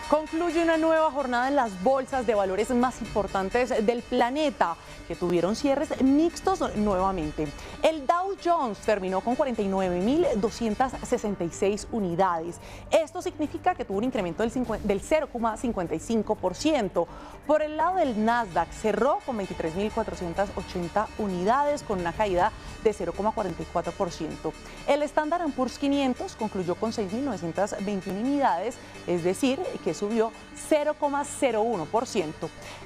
Concluye una nueva jornada en las bolsas de valores más importantes del planeta, que tuvieron cierres mixtos nuevamente. El Dow Jones terminó con 49.266 unidades. Esto significa que tuvo un incremento del 0,55%. Por el lado del Nasdaq, cerró con 23.480 unidades, con una caída de 0,44%. El Standard & Poor's 500 concluyó con 6.921 unidades, es decir, que subió 0,01%.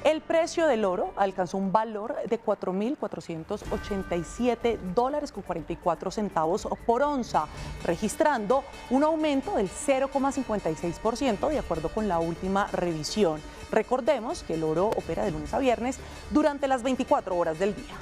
El precio del oro alcanzó un valor de $4.487.44 por onza, registrando un aumento del 0,56% de acuerdo con la última revisión. Recordemos que el oro opera de lunes a viernes durante las 24 horas del día.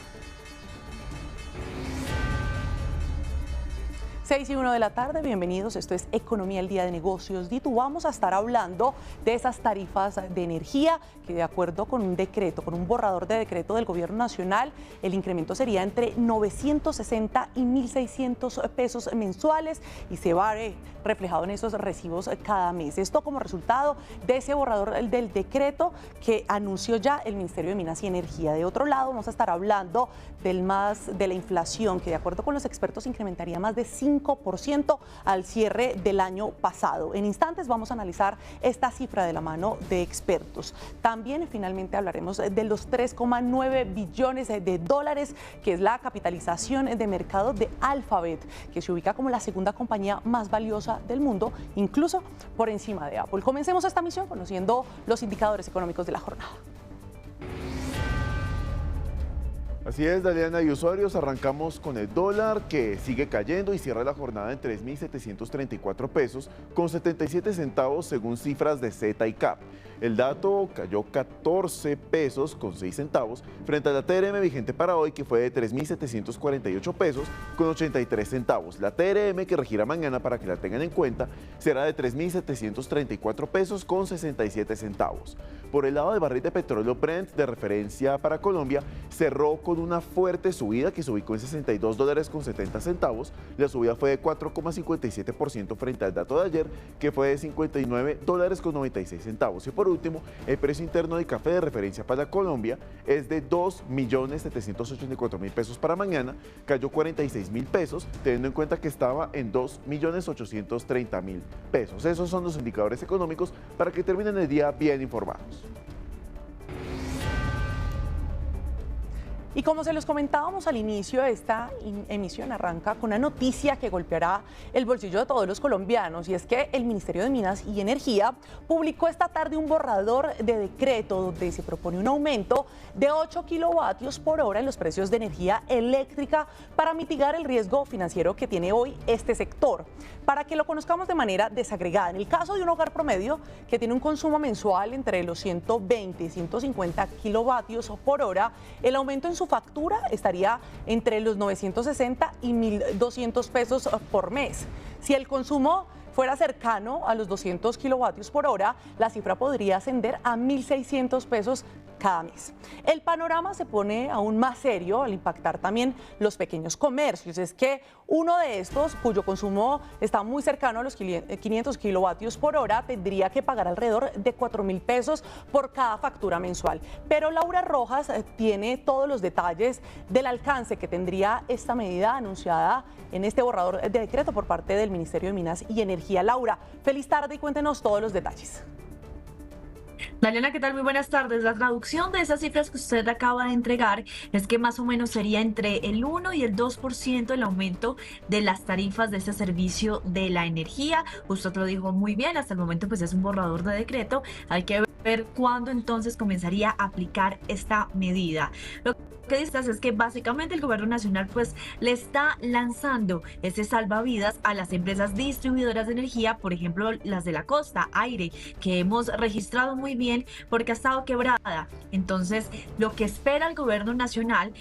6:01 de la tarde, bienvenidos, esto es Economía al Día de Negocios DITU. Vamos a estar hablando de esas tarifas de energía que, de acuerdo con un decreto, con un borrador de decreto del Gobierno Nacional, el incremento sería entre 960 y 1.600 pesos mensuales y se va a ver reflejado en esos recibos cada mes. Esto como resultado de ese borrador del decreto que anunció ya el Ministerio de Minas y Energía. De otro lado, vamos a estar hablando de la inflación, que de acuerdo con los expertos incrementaría más de 5% al cierre del año pasado. En instantes vamos a analizar esta cifra de la mano de expertos. También finalmente hablaremos de los 3,9 billones de dólares, que es la capitalización de mercado de Alphabet, que se ubica como la segunda compañía más valiosa del mundo, incluso por encima de Apple. Comencemos esta misión conociendo los indicadores económicos de la jornada. Así es, Daliana y usuarios, arrancamos con el dólar que sigue cayendo y cierra la jornada en 3.734 pesos con 77 centavos según cifras de Z y CAP. El dato cayó 14 pesos con 6 centavos frente a la TRM vigente para hoy, que fue de 3.748 pesos con 83 centavos. La TRM que regirá mañana, para que la tengan en cuenta, será de 3.734 pesos con 67 centavos. Por el lado del barril de petróleo Brent de referencia para Colombia, cerró con una fuerte subida que se ubicó en $62 con 70 centavos. La subida fue de 4,57% frente al dato de ayer, que fue de $59 con 96 centavos. Y por último, el precio interno del café de referencia para Colombia es de 2.784.000 pesos para mañana, cayó 46.000 pesos, teniendo en cuenta que estaba en 2.830.000 pesos. Esos son los indicadores económicos para que terminen el día bien informados. Y como se los comentábamos al inicio, esta emisión arranca con una noticia que golpeará el bolsillo de todos los colombianos, y es que el Ministerio de Minas y Energía publicó esta tarde un borrador de decreto donde se propone un aumento de 8 kilovatios por hora en los precios de energía eléctrica para mitigar el riesgo financiero que tiene hoy este sector. Para que lo conozcamos de manera desagregada, en el caso de un hogar promedio que tiene un consumo mensual entre los 120 y 150 kilovatios por hora, el aumento en su factura estaría entre los 960 y 1.200 pesos por mes. Si el consumo fuera cercano a los 200 kilovatios por hora, la cifra podría ascender a 1.600 pesos cada mes. El panorama se pone aún más serio al impactar también los pequeños comercios. Es que uno de estos, cuyo consumo está muy cercano a los 500 kilovatios por hora, tendría que pagar alrededor de 4.000 pesos por cada factura mensual. Pero Laura Rojas tiene todos los detalles del alcance que tendría esta medida anunciada en este borrador de decreto por parte del Ministerio de Minas y Energía. Laura, feliz tarde y cuéntenos todos los detalles. Daliana, ¿qué tal? Muy buenas tardes. La traducción de esas cifras que usted acaba de entregar es que más o menos sería entre el 1 y el 2% el aumento de las tarifas de este servicio de la energía. Usted lo dijo muy bien, hasta el momento pues es un borrador de decreto. Hay que ver cuándo entonces comenzaría a aplicar esta medida. Lo que dice es que básicamente el gobierno nacional pues le está lanzando ese salvavidas a las empresas distribuidoras de energía, por ejemplo las de la costa, Aire, que hemos registrado muy bien porque ha estado quebrada. Entonces lo que espera el gobierno nacional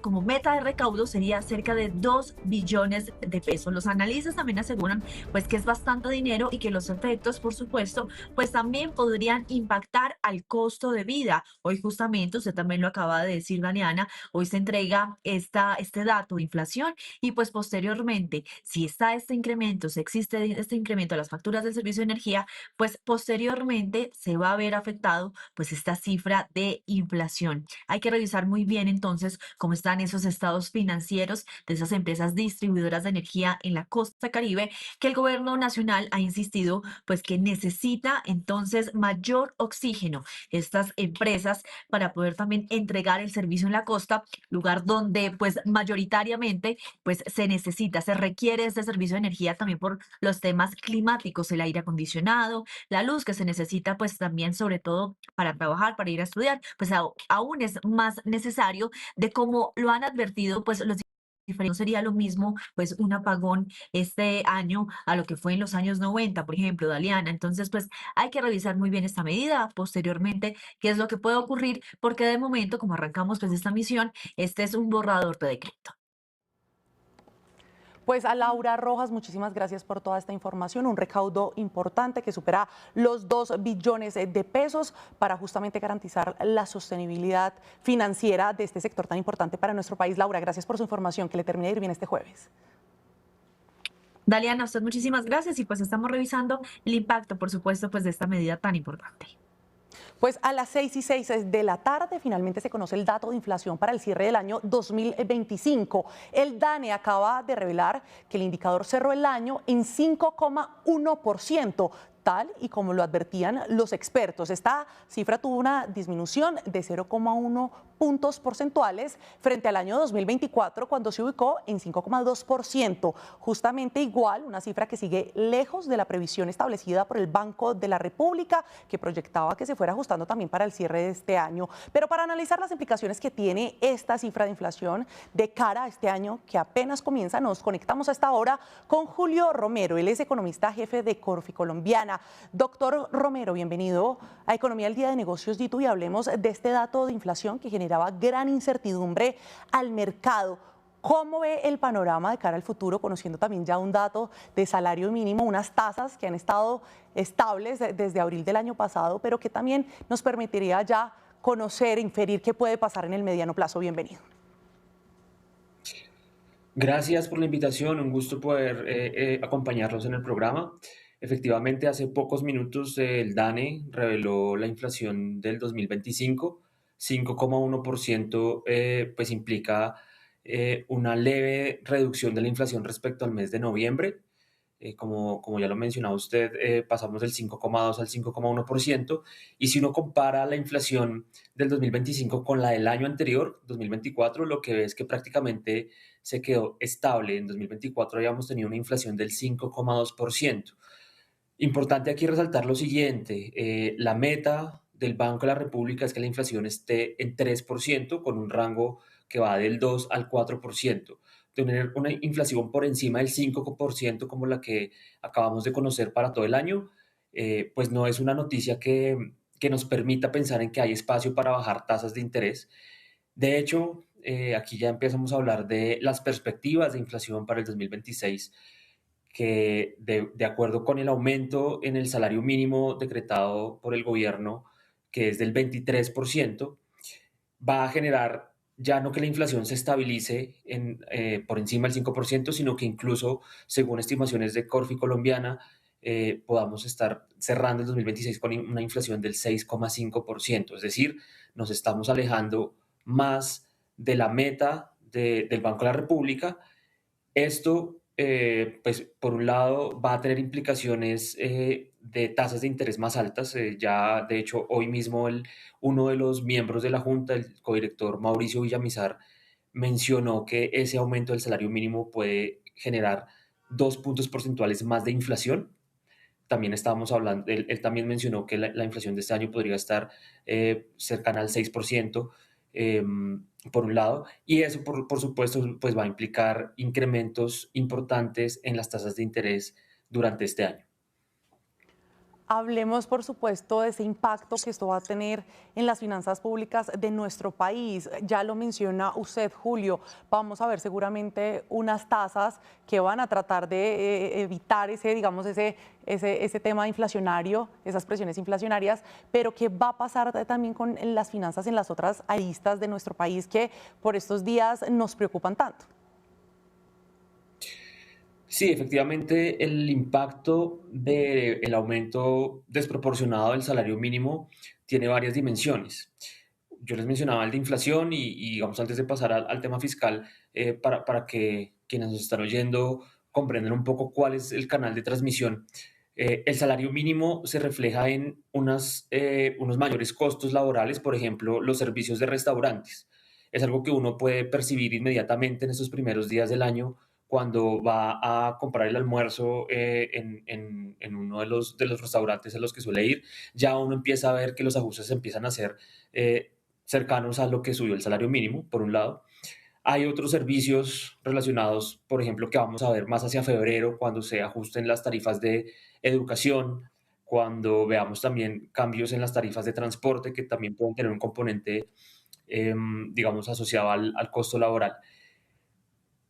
como meta de recaudo sería cerca de 2 billones de pesos. Los analistas también aseguran pues que es bastante dinero y que los efectos, por supuesto, pues también podrían impactar impactar al costo de vida. Hoy justamente, usted también lo acaba de decir, Daniana, hoy se entrega este dato de inflación y pues posteriormente, si está este incremento, si existe este incremento a las facturas del servicio de energía, pues posteriormente se va a ver afectado pues esta cifra de inflación. Hay que revisar muy bien entonces cómo están esos estados financieros de esas empresas distribuidoras de energía en la costa Caribe, que el gobierno nacional ha insistido pues que necesita entonces mayor oxígeno estas empresas para poder también entregar el servicio en la costa, lugar donde pues mayoritariamente pues se necesita, se requiere este servicio de energía también por los temas climáticos, el aire acondicionado, la luz que se necesita pues también sobre todo para trabajar, para ir a estudiar, pues aún es más necesario de cómo lo han advertido pues los diferentes. No sería lo mismo pues un apagón este año a lo que fue en los años 90, por ejemplo, Daliana. Entonces, pues hay que revisar muy bien esta medida posteriormente, qué es lo que puede ocurrir, porque de momento, como arrancamos pues esta misión, este es un borrador de decreto. Pues a Laura Rojas, muchísimas gracias por toda esta información. Un recaudo importante que supera los 2 billones de pesos para justamente garantizar la sostenibilidad financiera de este sector tan importante para nuestro país. Laura, gracias por su información. Que le termine de ir bien este jueves. Daliana, a usted muchísimas gracias y pues estamos revisando el impacto, por supuesto, pues de esta medida tan importante. Pues a las 6:06 de la tarde finalmente se conoce el dato de inflación para el cierre del año 2025. El DANE acaba de revelar que el indicador cerró el año en 5,1%, tal y como lo advertían los expertos. Esta cifra tuvo una disminución de 0,1 puntos porcentuales frente al año 2024, cuando se ubicó en 5,2%, justamente igual, una cifra que sigue lejos de la previsión establecida por el Banco de la República, que proyectaba que se fuera ajustando también para el cierre de este año. Pero para analizar las implicaciones que tiene esta cifra de inflación de cara a este año que apenas comienza, nos conectamos a esta hora con Julio Romero. Él es economista jefe de Corfi Colombiana. Doctor Romero, bienvenido a Economía al Día de Negocios de Itu y hablemos de este dato de inflación que generaba gran incertidumbre al mercado. ¿Cómo ve el panorama de cara al futuro, conociendo también ya un dato de salario mínimo, unas tasas que han estado estables desde abril del año pasado, pero que también nos permitiría ya conocer, inferir qué puede pasar en el mediano plazo? Bienvenido. Gracias por la invitación, un gusto poder acompañarlos en el programa. Efectivamente, hace pocos minutos el DANE reveló la inflación del 2025, 5,1%, pues implica una leve reducción de la inflación respecto al mes de noviembre. Como ya lo mencionaba usted, pasamos del 5,2 al 5,1%. Y si uno compara la inflación del 2025 con la del año anterior, 2024, lo que ve es que prácticamente se quedó estable. En 2024 habíamos tenido una inflación del 5,2%. Importante aquí resaltar lo siguiente, la meta del Banco de la República es que la inflación esté en 3%, con un rango que va del 2 al 4%. Tener una inflación por encima del 5% como la que acabamos de conocer para todo el año, pues no es una noticia que nos permita pensar en que hay espacio para bajar tasas de interés. De hecho, aquí ya empezamos a hablar de las perspectivas de inflación para el 2026, que de acuerdo con el aumento en el salario mínimo decretado por el gobierno, que es del 23%, va a generar ya no que la inflación se estabilice por encima del 5%, sino que incluso, según estimaciones de Corfi Colombiana, podamos estar cerrando el 2026 con una inflación del 6,5%. Es decir, nos estamos alejando más de la meta del Banco de la República. Esto, pues, por un lado, va a tener implicaciones de tasas de interés más altas. Ya, de hecho, hoy mismo uno de los miembros de la Junta, el codirector Mauricio Villamizar, mencionó que ese aumento del salario mínimo puede generar 2 puntos porcentuales más de inflación. También estábamos hablando, él también mencionó que la inflación de este año podría estar cercana al 6%, por un lado, y eso por supuesto pues va a implicar incrementos importantes en las tasas de interés durante este año. Hablemos, por supuesto, de ese impacto que esto va a tener en las finanzas públicas de nuestro país. Ya lo menciona usted, Julio. Vamos a ver seguramente unas tasas que van a tratar de evitar ese tema inflacionario, esas presiones inflacionarias, pero ¿qué va a pasar también con las finanzas en las otras aristas de nuestro país que por estos días nos preocupan tanto? Sí, efectivamente, el impacto del aumento desproporcionado del salario mínimo tiene varias dimensiones. Yo les mencionaba el de inflación digamos, antes de pasar al tema fiscal, para que quienes nos están oyendo comprendan un poco cuál es el canal de transmisión. El salario mínimo se refleja en unos mayores costos laborales, por ejemplo, los servicios de restaurantes. Es algo que uno puede percibir inmediatamente en estos primeros días del año cuando va a comprar el almuerzo en uno de los restaurantes en los que suele ir. Ya uno empieza a ver que los ajustes empiezan a ser cercanos a lo que subió el salario mínimo, por un lado. Hay otros servicios relacionados, por ejemplo, que vamos a ver más hacia febrero, cuando se ajusten las tarifas de educación, cuando veamos también cambios en las tarifas de transporte, que también pueden tener un componente, digamos, asociado al costo laboral.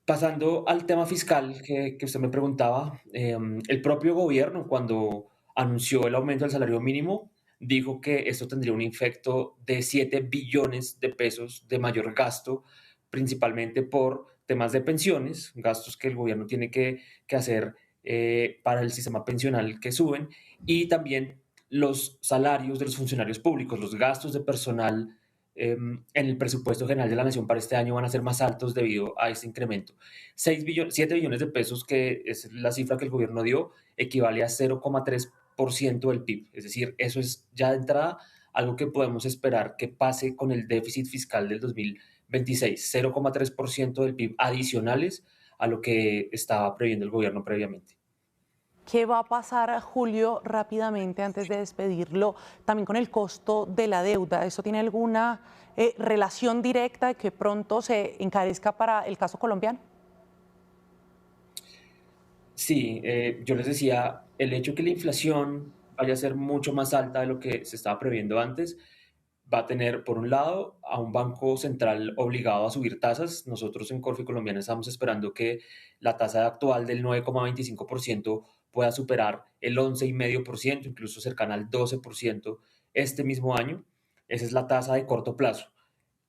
Pasando al tema fiscal que usted me preguntaba, el propio gobierno, cuando anunció el aumento del salario mínimo, dijo que esto tendría un efecto de 7 billones de pesos de mayor gasto, principalmente por temas de pensiones, gastos que el gobierno tiene que hacer para el sistema pensional que suben, y también los salarios de los funcionarios públicos, los gastos de personal en el presupuesto general de la Nación para este año van a ser más altos debido a este incremento. 7 billones de pesos, que es la cifra que el gobierno dio, equivale a 0,3% del PIB. Es decir, eso es ya de entrada algo que podemos esperar que pase con el déficit fiscal del 2026, 0,3% del PIB adicionales a lo que estaba previendo el gobierno previamente. ¿Qué va a pasar, Julio, rápidamente, antes de despedirlo, también con el costo de la deuda? ¿Eso tiene alguna relación directa de que pronto se encarezca para el caso colombiano? Sí, yo les decía, el hecho que la inflación vaya a ser mucho más alta de lo que se estaba previendo antes, va a tener, por un lado, a un banco central obligado a subir tasas. Nosotros en Corfi Colombiana estamos esperando que la tasa actual del 9,25% pueda superar el 11,5%, incluso cercana al 12% este mismo año. Esa es la tasa de corto plazo.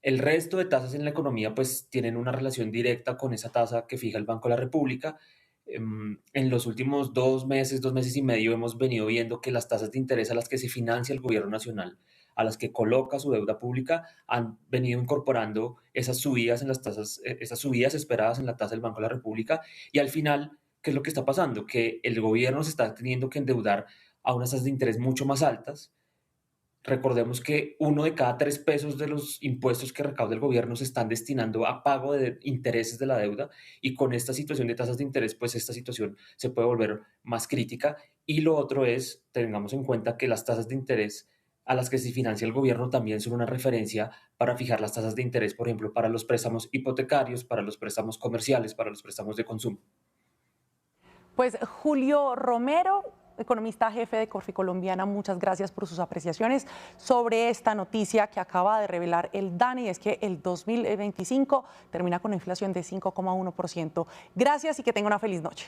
El resto de tasas en la economía pues tienen una relación directa con esa tasa que fija el Banco de la República. En los últimos 2 meses y medio hemos venido viendo que las tasas de interés a las que se financia el gobierno nacional, a las que coloca su deuda pública, han venido incorporando esas subidas en las tasas, esas subidas esperadas en la tasa del Banco de la República, y al final, ¿qué es lo que está pasando? Que el gobierno se está teniendo que endeudar a unas tasas de interés mucho más altas. Recordemos que 1 de cada 3 pesos de los impuestos que recauda el gobierno se están destinando a pago de intereses de la deuda, y con esta situación de tasas de interés, pues esta situación se puede volver más crítica. Y lo otro es, tengamos en cuenta que las tasas de interés a las que se financia el gobierno también son una referencia para fijar las tasas de interés, por ejemplo, para los préstamos hipotecarios, para los préstamos comerciales, para los préstamos de consumo. Pues Julio Romero, economista jefe de Corfi Colombiana, muchas gracias por sus apreciaciones sobre esta noticia que acaba de revelar el DANE, y es que el 2025 termina con una inflación de 5,1%. Gracias y que tenga una feliz noche.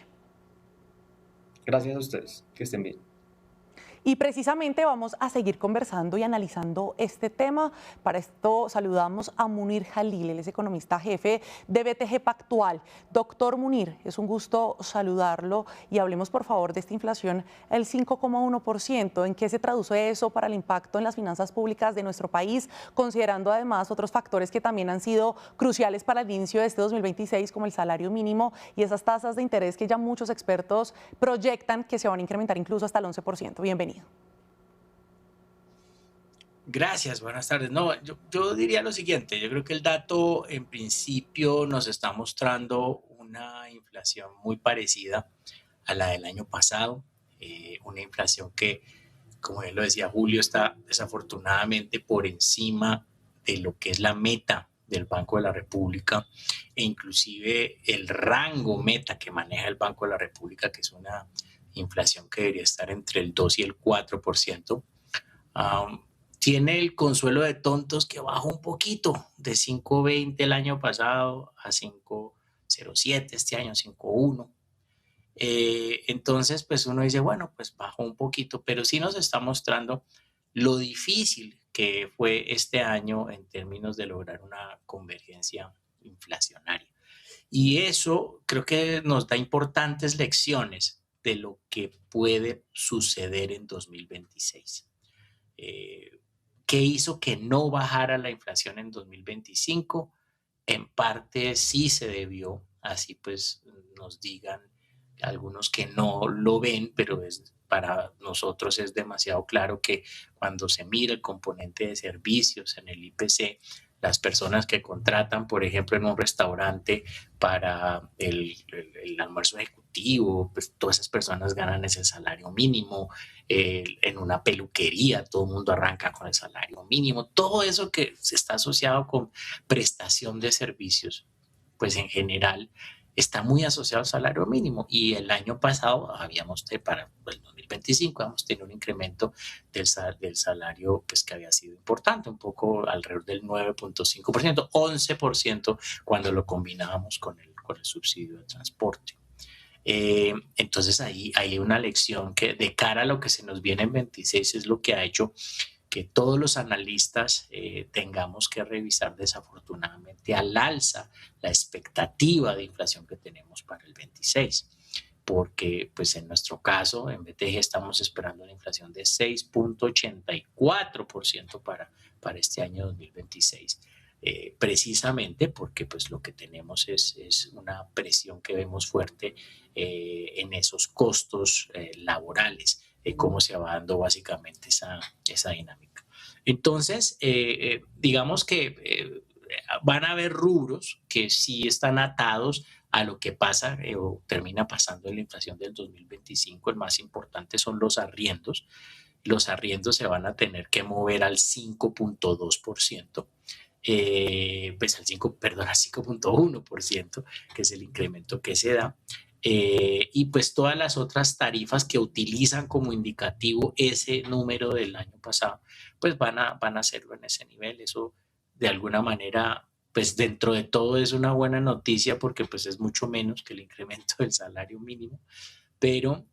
Gracias a ustedes, que estén bien. Y precisamente vamos a seguir conversando y analizando este tema. Para esto saludamos a Munir Jalil, él es economista jefe de BTG Pactual. Doctor Munir, es un gusto saludarlo y hablemos por favor de esta inflación, el 5,1%. ¿En qué se traduce eso para el impacto en las finanzas públicas de nuestro país, considerando además otros factores que también han sido cruciales para el inicio de este 2026, como el salario mínimo y esas tasas de interés que ya muchos expertos proyectan que se van a incrementar incluso hasta el 11%? Bienvenido. Gracias, buenas tardes. No, yo diría lo siguiente, yo creo que el dato en principio nos está mostrando una inflación muy parecida a la del año pasado, una inflación que, como bien lo decía Julio, está desafortunadamente por encima de lo que es la meta del Banco de la República, e inclusive el rango meta que maneja el Banco de la República, que es una inflación que debería estar entre el 2 y el 4%. Tiene el consuelo de tontos que bajó un poquito, de 5.20 el año pasado a 5.07 este año, 5.1. Entonces, pues uno dice, bueno, pues bajó un poquito, pero sí nos está mostrando lo difícil que fue este año en términos de lograr una convergencia inflacionaria. Y eso creo que nos da importantes lecciones de lo que puede suceder en 2026. ¿Qué hizo que no bajara la inflación en 2025? En parte sí se debió, así pues nos digan algunos que no lo ven, pero para nosotros es demasiado claro que cuando se mira el componente de servicios en el IPC, las personas que contratan, por ejemplo, en un restaurante para el almuerzo ejecutivo, pues todas esas personas ganan ese salario mínimo. En una peluquería todo el mundo arranca con el salario mínimo. Todo eso que está asociado con prestación de servicios, pues en general está muy asociado al salario mínimo, y el año pasado para el 2025 habíamos tenido un incremento del salario pues que había sido importante, un poco alrededor del 9.5%, 11% cuando lo combinábamos con el subsidio de transporte. Entonces ahí hay una lección que de cara a lo que se nos viene en 26 es lo que ha hecho que todos los analistas tengamos que revisar desafortunadamente al alza la expectativa de inflación que tenemos para el 26, porque pues en nuestro caso en BTG estamos esperando una inflación de 6.84% para este año 2026. Precisamente porque pues lo que tenemos es una presión que vemos fuerte en esos costos laborales, cómo se va dando básicamente esa dinámica. Entonces, digamos que van a haber rubros que sí están atados a lo que pasa o termina pasando en la inflación del 2025. El más importante son los arriendos. Los arriendos se van a tener que mover al 5.2%. Pues al 5.1%, que es el incremento que se da. Y pues todas las otras tarifas que utilizan como indicativo ese número del año pasado, pues van a hacerlo en ese nivel. Eso de alguna manera, pues dentro de todo es una buena noticia, porque pues es mucho menos que el incremento del salario mínimo. Pero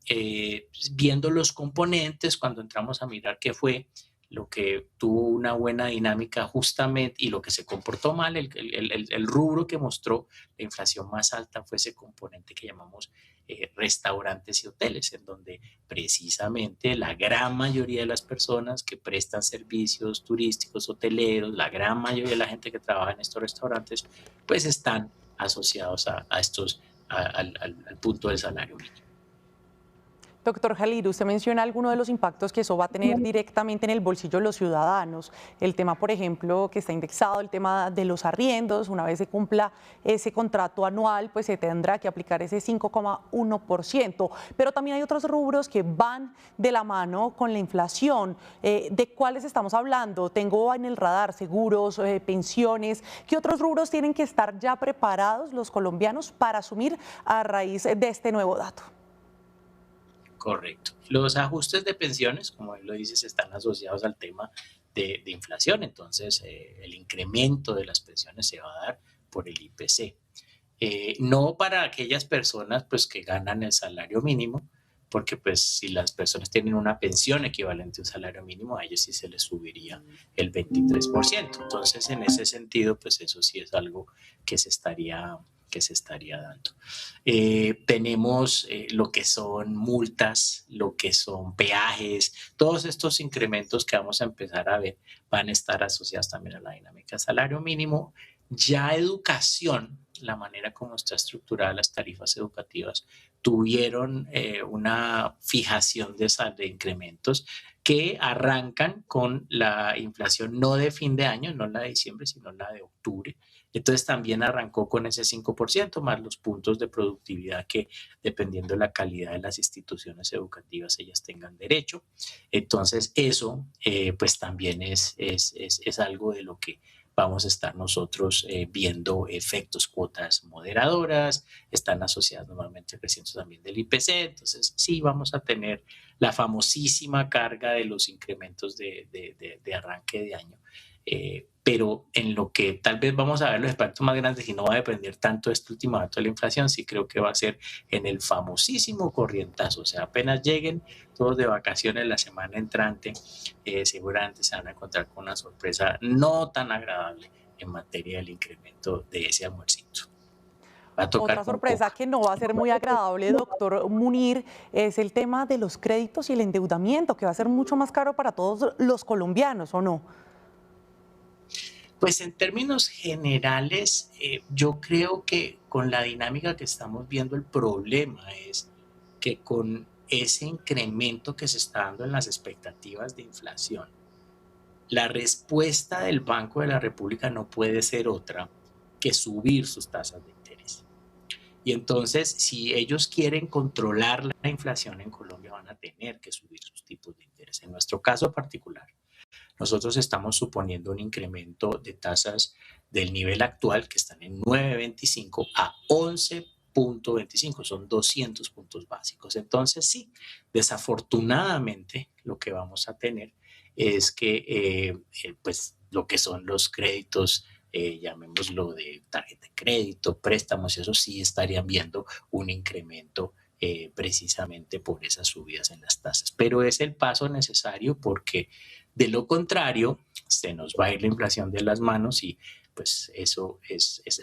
viendo los componentes, cuando entramos a mirar qué fue lo que tuvo una buena dinámica justamente y lo que se comportó mal, el rubro que mostró la inflación más alta fue ese componente que llamamos restaurantes y hoteles, en donde precisamente la gran mayoría de las personas que prestan servicios turísticos, hoteleros, la gran mayoría de la gente que trabaja en estos restaurantes, pues están asociados al punto del salario mínimo. Doctor Jalil, usted menciona algunos de los impactos que eso va a tener directamente en el bolsillo de los ciudadanos. El tema, por ejemplo, que está indexado, el tema de los arriendos. Una vez se cumpla ese contrato anual, pues se tendrá que aplicar ese 5.1%. Pero también hay otros rubros que van de la mano con la inflación. ¿De cuáles estamos hablando? Tengo en el radar seguros, pensiones. ¿Qué otros rubros tienen que estar ya preparados los colombianos para asumir a raíz de este nuevo dato? Correcto. Los ajustes de pensiones, como él lo dices, están asociados al tema de inflación. Entonces, el incremento de las pensiones se va a dar por el IPC. No para aquellas personas pues, que ganan el salario mínimo, porque pues, si las personas tienen una pensión equivalente a un salario mínimo, a ellos sí se les subiría el 23%. Entonces, en ese sentido, pues eso sí es algo que se estaría dando. Tenemos lo que son multas, lo que son peajes, todos estos incrementos que vamos a empezar a ver van a estar asociados también a la dinámica salario mínimo. Ya educación, la manera como está estructurada las tarifas educativas, tuvieron una fijación de incrementos que arrancan con la inflación no de fin de año, no la de diciembre, sino la de octubre. Entonces también arrancó con ese 5% más los puntos de productividad que, dependiendo de la calidad de las instituciones educativas, ellas tengan derecho. Entonces eso pues también es algo de lo que vamos a estar nosotros viendo efectos cuotas moderadoras, están asociadas normalmente al crecimiento también del IPC, entonces sí vamos a tener la famosísima carga de los incrementos de arranque de año. Pero en lo que tal vez vamos a ver los impactos más grandes y no va a depender tanto de este último dato de la inflación, sí creo que va a ser en el famosísimo corrientazo, o sea, apenas lleguen todos de vacaciones la semana entrante, seguramente se van a encontrar con una sorpresa no tan agradable en materia del incremento de ese almuercito. Va a tocar Otra con sorpresa coca. que no va a ser muy agradable, doctor Munir, es el tema de los créditos y el endeudamiento, que va a ser mucho más caro para todos los colombianos, ¿o no? Pues en términos generales, yo creo que con la dinámica que estamos viendo, el problema es que con ese incremento que se está dando en las expectativas de inflación, la respuesta del Banco de la República no puede ser otra que subir sus tasas de interés. Y entonces, si ellos quieren controlar la inflación en Colombia, van a tener que subir sus tipos de interés. En nuestro caso particular, nosotros estamos suponiendo un incremento de tasas del nivel actual, que están en 9.25 a 11.25, son 200 puntos básicos. Entonces, sí, desafortunadamente lo que vamos a tener es que pues lo que son los créditos, llamémoslo de tarjeta de crédito, préstamos, eso sí estarían viendo un incremento precisamente por esas subidas en las tasas. Pero es el paso necesario porque de lo contrario se nos va a ir la inflación de las manos y pues eso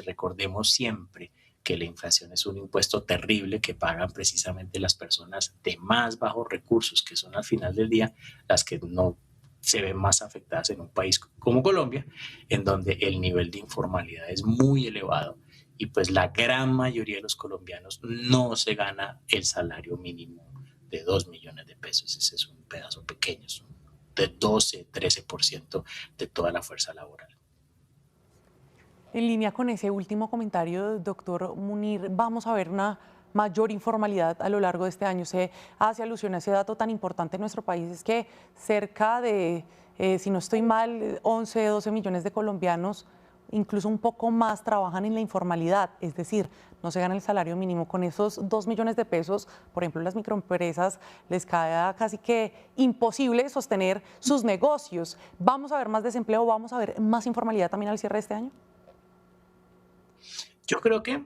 recordemos siempre que la inflación es un impuesto terrible que pagan precisamente las personas de más bajos recursos, que son al final del día las que no se ven más afectadas en un país como Colombia, en donde el nivel de informalidad es muy elevado y pues la gran mayoría de los colombianos no se gana el salario mínimo de 2 millones de pesos. Ese es un pedazo pequeño, es de 12-13% de toda la fuerza laboral. En línea con ese último comentario, doctor Munir, vamos a ver una mayor informalidad a lo largo de este año. Se hace alusión a ese dato tan importante en nuestro país, es que cerca de, si no estoy mal, 11, 12 millones de colombianos, incluso un poco más, trabajan en la informalidad, es decir, no se gana el salario mínimo. Con esos 2 millones de pesos, por ejemplo, las microempresas les queda casi que imposible sostener sus negocios. ¿Vamos a ver más desempleo? ¿Vamos a ver más informalidad también al cierre de este año? Yo creo que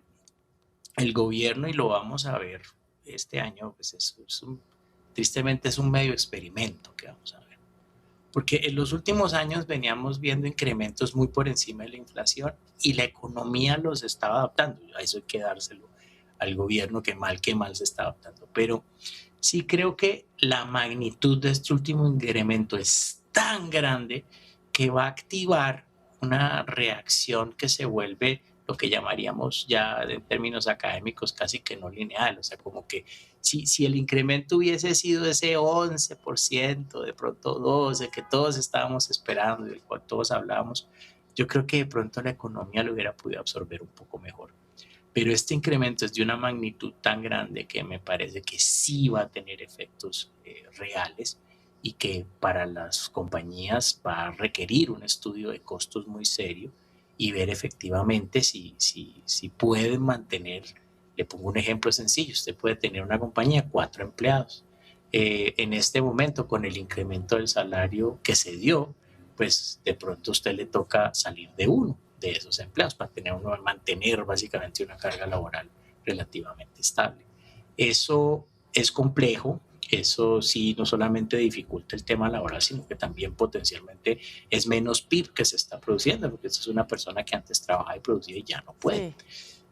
el gobierno, y lo vamos a ver este año, pues tristemente es un medio experimento que vamos a ver. Porque en los últimos años veníamos viendo incrementos muy por encima de la inflación y la economía los estaba adaptando. A eso hay que dárselo al gobierno, que mal se está adaptando. Pero sí creo que la magnitud de este último incremento es tan grande que va a activar una reacción que se vuelve lo que llamaríamos ya en términos académicos casi que no lineal, o sea, como que si el incremento hubiese sido ese 11%, de pronto 12%, que todos estábamos esperando y del cual todos hablábamos, yo creo que de pronto la economía lo hubiera podido absorber un poco mejor. Pero este incremento es de una magnitud tan grande que me parece que sí va a tener efectos reales y que para las compañías va a requerir un estudio de costos muy serio y ver efectivamente si pueden mantener. Le pongo un ejemplo sencillo, usted puede tener una compañía, 4 empleados. En este momento, con el incremento del salario que se dio, pues de pronto a usted le toca salir de uno de esos empleados para mantener básicamente una carga laboral relativamente estable. Eso es complejo. Eso sí, no solamente dificulta el tema laboral, sino que también potencialmente es menos PIB que se está produciendo, porque esto es una persona que antes trabajaba y producía y ya no puede.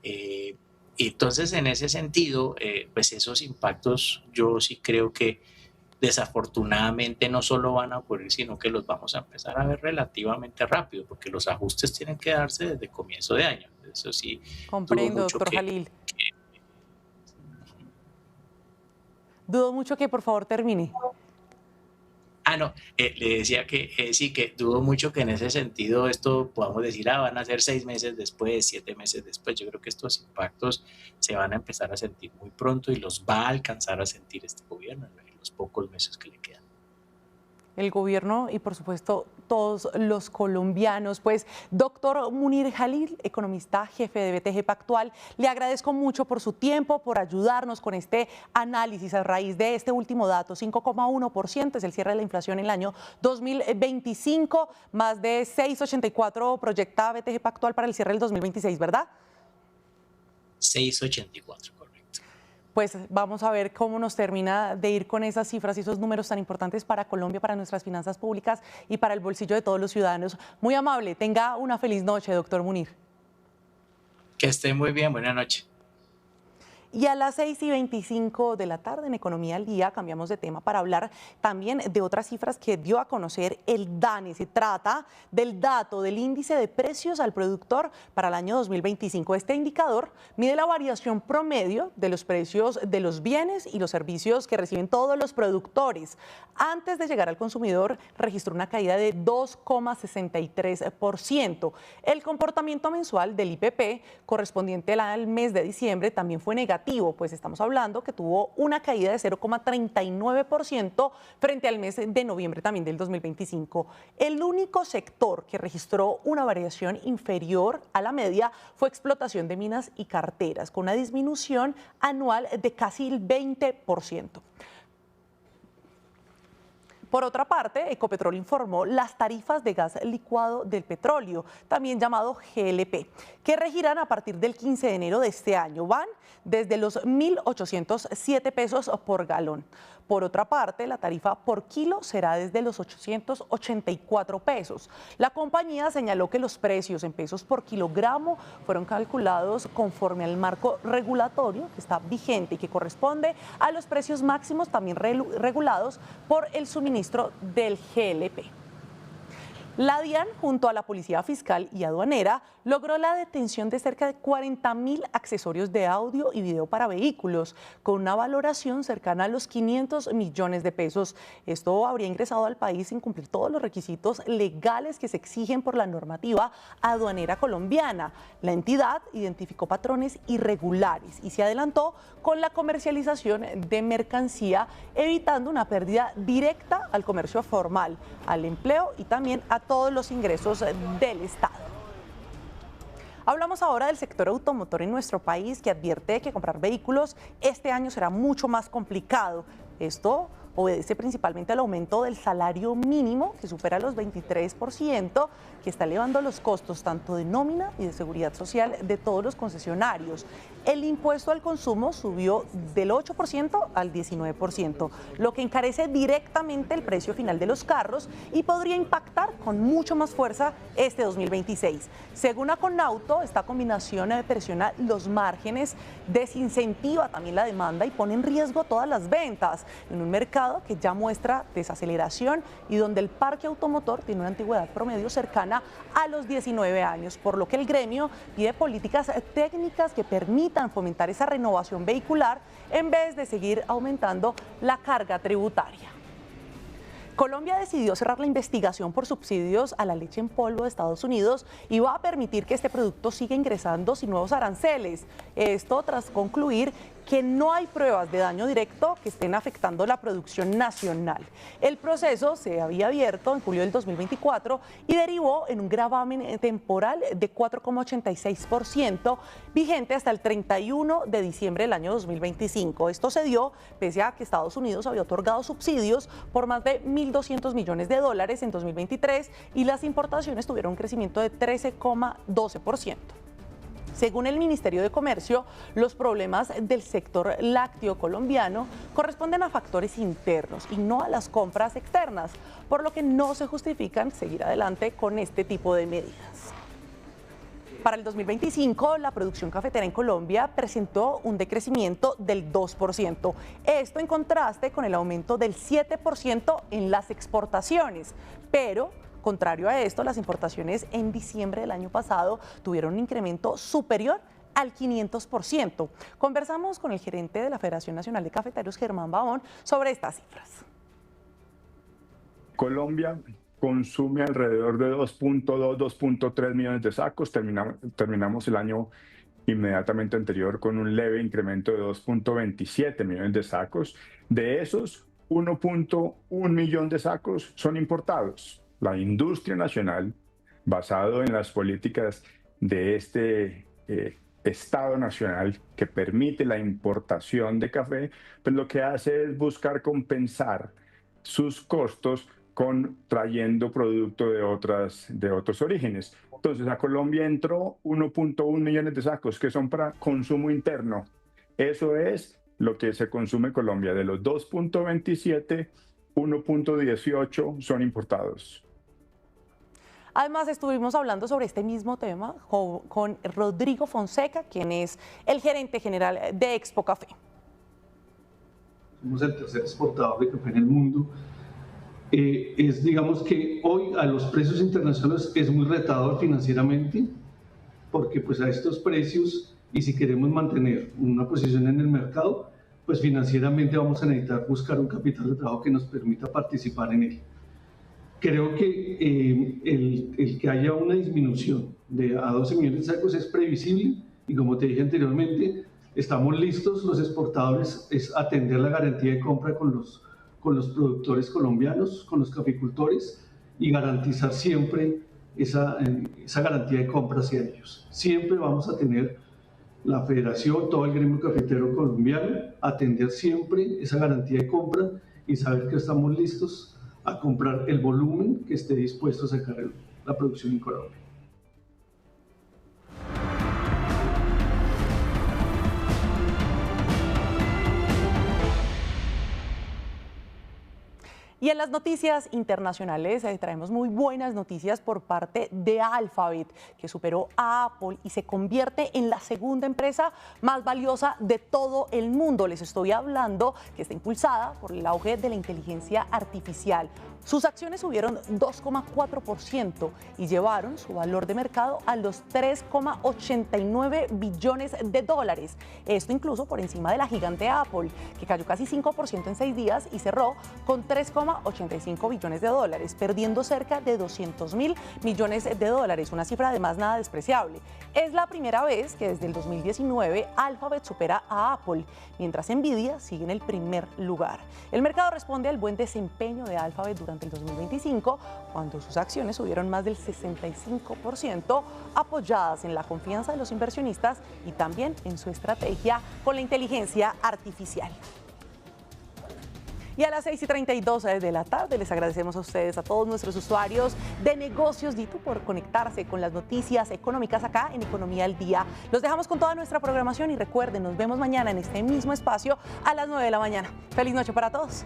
Sí. Entonces, en ese sentido, pues esos impactos yo sí creo que desafortunadamente no solo van a ocurrir, sino que los vamos a empezar a ver relativamente rápido, porque los ajustes tienen que darse desde comienzo de año. Eso sí, comprendo, doctor Jalil. Dudo mucho que por favor termine. No, le decía que sí, que dudo mucho que en ese sentido esto podamos decir, van a ser 6 meses después, 7 meses después. Yo creo que estos impactos se van a empezar a sentir muy pronto y los va a alcanzar a sentir este gobierno en los pocos meses que le quedan. el gobierno y por supuesto todos los colombianos. Pues doctor Munir Jalil, economista jefe de BTG Pactual, le agradezco mucho por su tiempo, por ayudarnos con este análisis a raíz de este último dato. 5,1% es el cierre de la inflación en el año 2025, más de 6,84 proyecta BTG Pactual para el cierre del 2026, ¿verdad? 6,84, correcto. Pues vamos a ver cómo nos termina de ir con esas cifras y esos números tan importantes para Colombia, para nuestras finanzas públicas y para el bolsillo de todos los ciudadanos. Muy amable, tenga una feliz noche, doctor Munir. Que esté muy bien, buena noche. Y a las 6:25 de la tarde en Economía al Día cambiamos de tema para hablar también de otras cifras que dio a conocer el DANE. Se trata del dato del índice de precios al productor para el año 2025. Este indicador mide la variación promedio de los precios de los bienes y los servicios que reciben todos los productores. Antes de llegar al consumidor registró una caída de 2,63%. El comportamiento mensual del IPP correspondiente al mes de diciembre también fue negativo, pues estamos hablando que tuvo una caída de 0,39% frente al mes de noviembre también del 2025. El único sector que registró una variación inferior a la media fue explotación de minas y carteras, con una disminución anual de casi el 20%. Por otra parte, Ecopetrol informó las tarifas de gas licuado del petróleo, también llamado GLP, que regirán a partir del 15 de enero de este año. Van desde los 1.807 pesos por galón. Por otra parte, la tarifa por kilo será desde los 884 pesos. La compañía señaló que los precios en pesos por kilogramo fueron calculados conforme al marco regulatorio que está vigente y que corresponde a los precios máximos también regulados por el suministro del GLP. La DIAN, junto a la Policía Fiscal y Aduanera, logró la detención de cerca de 40.000 accesorios de audio y video para vehículos, con una valoración cercana a los 500 millones de pesos. Esto habría ingresado al país sin cumplir todos los requisitos legales que se exigen por la normativa aduanera colombiana. La entidad identificó patrones irregulares y se adelantó con la comercialización de mercancía, evitando una pérdida directa al comercio formal, al empleo y también a todos los ingresos del Estado. Hablamos ahora del sector automotor en nuestro país, que advierte que comprar vehículos este año será mucho más complicado. Esto obedece principalmente al aumento del salario mínimo, que supera los 23%, que está elevando los costos tanto de nómina y de seguridad social de todos los concesionarios. El impuesto al consumo subió del 8% al 19%, lo que encarece directamente el precio final de los carros y podría impactar con mucho más fuerza este 2026. Según Aconauto, esta combinación presiona los márgenes, desincentiva también la demanda y pone en riesgo todas las ventas en un mercado que ya muestra desaceleración y donde el parque automotor tiene una antigüedad promedio cercana a los 19 años, por lo que el gremio pide políticas técnicas que permitan fomentar esa renovación vehicular en vez de seguir aumentando la carga tributaria. Colombia decidió cerrar la investigación por subsidios a la leche en polvo de Estados Unidos y va a permitir que este producto siga ingresando sin nuevos aranceles. Esto tras concluir que no hay pruebas de daño directo que estén afectando la producción nacional. El proceso se había abierto en julio del 2024 y derivó en un gravamen temporal de 4,86%, vigente hasta el 31 de diciembre del año 2025. Esto se dio pese a que Estados Unidos había otorgado subsidios por más de 1.200 millones de dólares en 2023 y las importaciones tuvieron un crecimiento de 13,12%. Según el Ministerio de Comercio, los problemas del sector lácteo colombiano corresponden a factores internos y no a las compras externas, por lo que no se justifican seguir adelante con este tipo de medidas. Para el 2025, la producción cafetera en Colombia presentó un decrecimiento del 2%. Esto en contraste con el aumento del 7% en las exportaciones, pero contrario a esto, las importaciones en diciembre del año pasado tuvieron un incremento superior al 500%. Conversamos con el gerente de la Federación Nacional de Cafeteros, Germán Baón, sobre estas cifras. Colombia consume alrededor de 2.2, 2.3 millones de sacos. Terminamos el año inmediatamente anterior con un leve incremento de 2.27 millones de sacos. De esos, 1.1 millón de sacos son importados. La industria nacional, basado en las políticas de este Estado nacional que permite la importación de café, pues lo que hace es buscar compensar sus costos trayendo producto de otros orígenes. Entonces, a Colombia entró 1.1 millones de sacos que son para consumo interno. Eso es lo que se consume en Colombia. De los 2.27, 1.18 son importados. Además, estuvimos hablando sobre este mismo tema con Rodrigo Fonseca, quien es el gerente general de Expo Café. Somos el tercer exportador de café en el mundo. Digamos que hoy a los precios internacionales es muy retador financieramente, porque pues a estos precios, y si queremos mantener una posición en el mercado, pues financieramente vamos a necesitar buscar un capital de trabajo que nos permita participar en él. Creo que el que haya una disminución a 12 millones de sacos es previsible, y como te dije anteriormente, estamos listos los exportadores es atender la garantía de compra con los productores colombianos, con los caficultores, y garantizar siempre esa garantía de compra hacia ellos. Siempre vamos a tener la federación, todo el gremio cafetero colombiano, atender siempre esa garantía de compra y saber que estamos listos a comprar el volumen que esté dispuesto a sacar la producción en Colombia. Y en las noticias internacionales traemos muy buenas noticias por parte de Alphabet, que superó a Apple y se convierte en la segunda empresa más valiosa de todo el mundo. Les estoy hablando que está impulsada por el auge de la inteligencia artificial. Sus acciones subieron 2,4% y llevaron su valor de mercado a los 3,89 billones de dólares. Esto incluso por encima de la gigante Apple, que cayó casi 5% en 6 días y cerró con 3,85 billones de dólares, perdiendo cerca de 200.000 millones de dólares, una cifra además nada despreciable. Es la primera vez que desde el 2019 Alphabet supera a Apple, mientras Nvidia sigue en el primer lugar. El mercado responde al buen desempeño de Alphabet durante el 2025, cuando sus acciones subieron más del 65%, apoyadas en la confianza de los inversionistas y también en su estrategia con la inteligencia artificial. Y a las 6:32 de la tarde les agradecemos a ustedes, a todos nuestros usuarios de Negocios Ditu, por conectarse con las noticias económicas acá en Economía al Día. Los dejamos con toda nuestra programación y recuerden, nos vemos mañana en este mismo espacio a las 9 de la mañana. Feliz noche para todos.